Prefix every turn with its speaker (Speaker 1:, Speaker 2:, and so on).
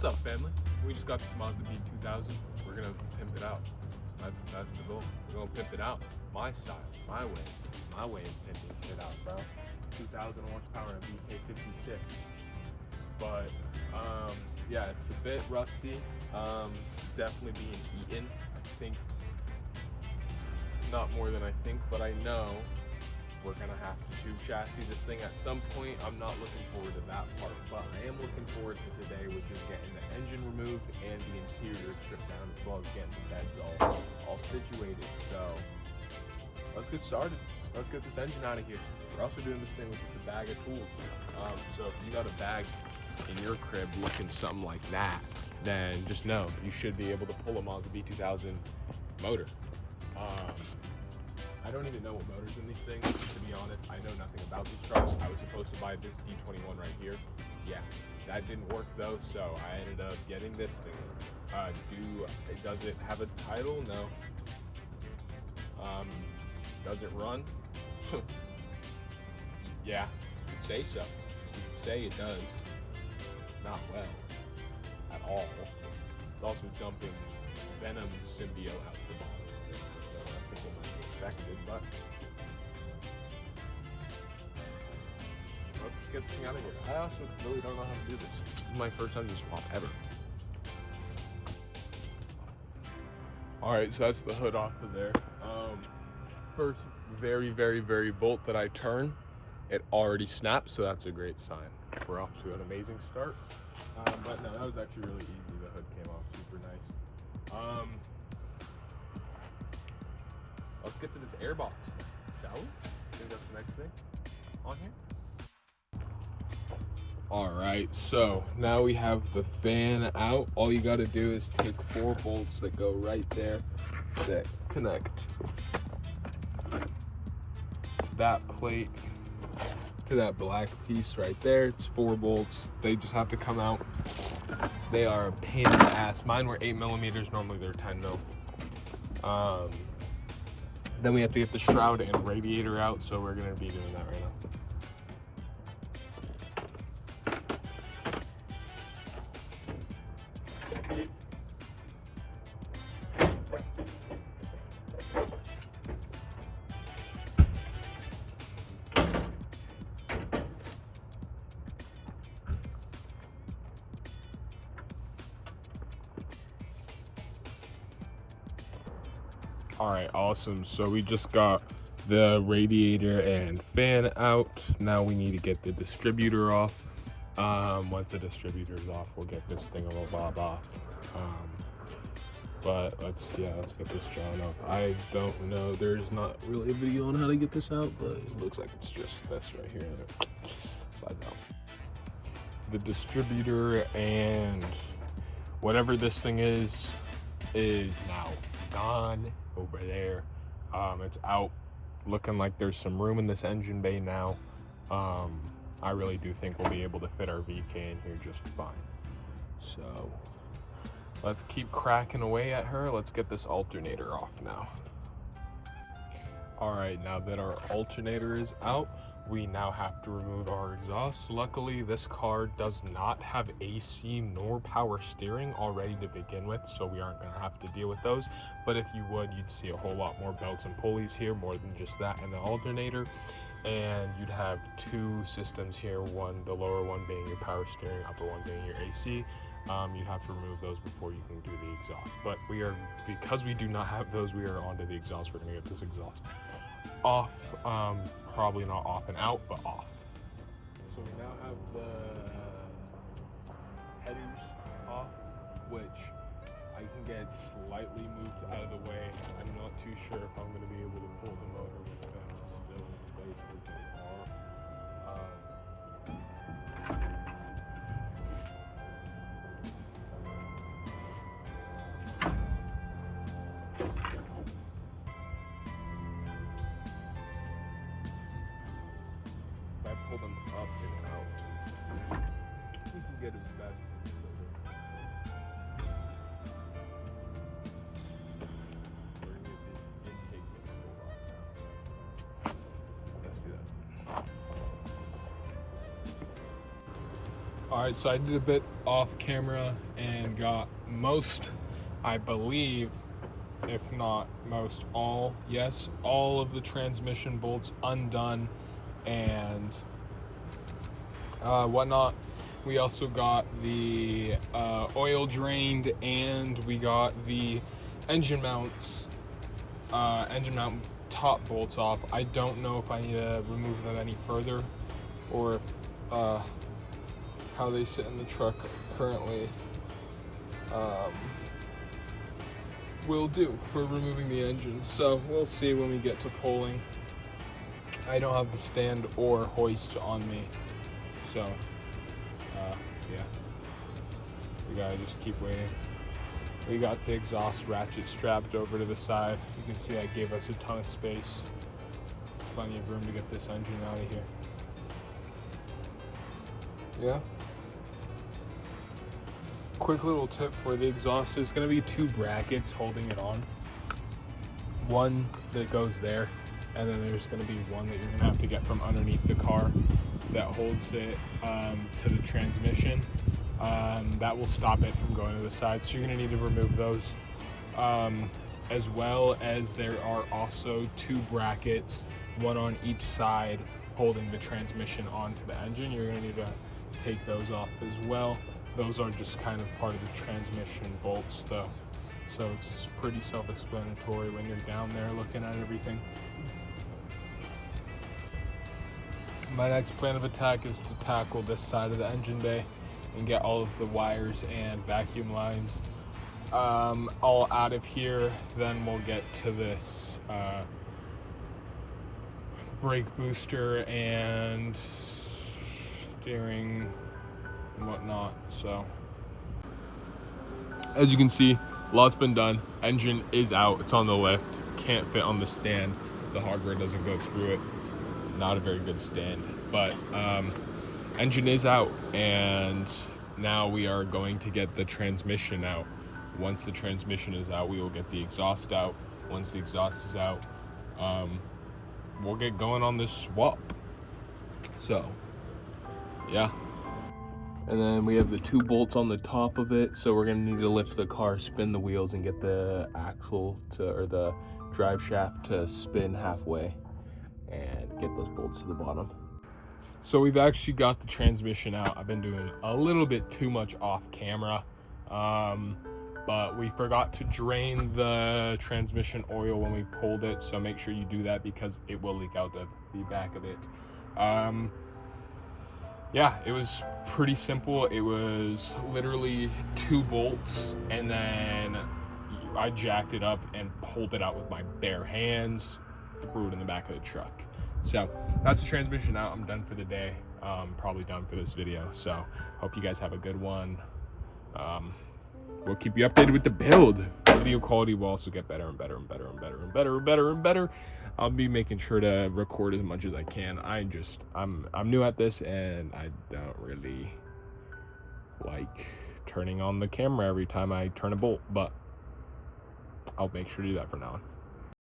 Speaker 1: What's up, family? We just got the Mazda B 2000. We're gonna pimp it out. That's the goal. We're gonna pimp it out. My style, my way of pimping it out, bro. 2,000 horsepower and VK56. But yeah, it's a bit rusty. It's definitely being eaten. I think not more than I think, but I know we're gonna have to tube chassis this thing at some point. I'm not looking forward to that part, but I am looking forward to today, which is getting the engine removed and the interior stripped down, as well as getting the beds all situated. So let's get started. Let's get this engine out of here. We're also doing this thing with the bag of tools. So if you got a bag in your crib looking something like that, then just know you should be able to pull a Mazda B 2000 motor. I don't even know what motor's in these things, to be honest. I know nothing about these trucks. I was supposed to buy this D21 right here. Yeah, that didn't work though, so I ended up getting this thing. Does it have a title? No. Does it run? Yeah, you could say so. You could say it does. Not well at all. It's also dumping Venom Symbio out the bottom. I think it might be expected, but let's get this thing out of here. I also really don't know how to do this. This is my first engine swap ever. Alright, so that's the hood off of there. First very bolt that I turn, it already snapped, so that's a great sign. We're off to an amazing start. But no, that was actually really easy. The hood came off super nice. Let's get to this airbox, shall we? I think that's the next thing on here. All right, so now we have the fan out. All you gotta do is take 4 bolts that go right there that connect that plate to that black piece right there. It's 4 bolts. They just have to come out. They are a pain in the ass. Mine were 8mm. Normally they're 10mm. Then we have to get the shroud and radiator out, so we're gonna be doing that right now. All right, awesome. So we just got the radiator and fan out. Now we need to get the distributor off. Once the distributor's off, we'll get this thing off. But let's get this drawn up. I don't know, there's not really a video on how to get this out, but it looks like it's just this right here. Slides out. The distributor and whatever this thing is now gone over there. It's out, looking like there's some room in this engine bay now. I really do think we'll be able to fit our VK in here just fine. So let's keep cracking away at her. Let's get this alternator off now. All right, now that our alternator is out, we now have to remove our exhaust. Luckily, this car does not have AC nor power steering already to begin with, so we aren't gonna have to deal with those. But if you would, you'd see a whole lot more belts and pulleys here, more than just that and the alternator. And you'd have 2 systems here, the lower one being your power steering, upper one being your AC. You'd have to remove those before you can do the exhaust. But because we do not have those, we are onto the exhaust. We're gonna get this exhaust off, probably not off and out, but off. So we now have the headers off, which I can get slightly moved out of the way. I'm not too sure if I'm going to be able to pull the motor with them still in place as they are. If I pull them up and out, we can get it back. We're gonna get this intake manifold off now. Alright, so I did a bit off camera and got most, I believe, if not most, all of the transmission bolts undone and whatnot. We also got the oil drained, and we got the engine mount top bolts off. I don't know if I need to remove them any further, or if how they sit in the truck currently will do for removing the engine. So we'll see when we get to pulling. I don't have the stand or hoist on me, so yeah, we gotta just keep waiting. We got the exhaust ratchet strapped over to the side. You can see that gave us a ton of space, plenty of room to get this engine out of here. Yeah. Quick little tip for the exhaust: there's going to be 2 brackets holding it on. One that goes there, and then there's going to be one that you're going to have to get from underneath the car that holds it to the transmission. That will stop it from going to the side, so you're going to need to remove those. As well as there are also 2 brackets, one on each side, holding the transmission onto the engine. You're going to need to take those off as well. Those are just kind of part of the transmission bolts though, so it's pretty self-explanatory when you're down there looking at everything. My next plan of attack is to tackle this side of the engine bay and get all of the wires and vacuum lines all out of here. Then we'll get to this brake booster and steering and whatnot. So as you can see, a lot's been done. Engine is out, it's on the lift, can't fit on the stand, the hardware doesn't go through it. Not a very good stand, but engine is out, and now we are going to get the transmission out. Once the transmission is out, we will get the exhaust out. Once the exhaust is out, we'll get going on this swap. So yeah. And then we have the 2 bolts on the top of it, so we're gonna need to lift the car, spin the wheels, and get the axle or the drive shaft to spin halfway and get those bolts to the bottom. So we've actually got the transmission out. I've been doing a little bit too much off camera, but we forgot to drain the transmission oil when we pulled it, so make sure you do that because it will leak out the back of it. Yeah, it was pretty simple. It was literally 2 bolts, and then I jacked it up and pulled it out with my bare hands, threw it in the back of the truck. So that's the transmission out. I'm done for the day. Probably done for this video. So hope you guys have a good one. We'll keep you updated with the build. Video quality will also get better and better and better and better and better and better and better. I'll be making sure to record as much as I can. I'm new at this, and I don't really like turning on the camera every time I turn a bolt, but I'll make sure to do that from now on.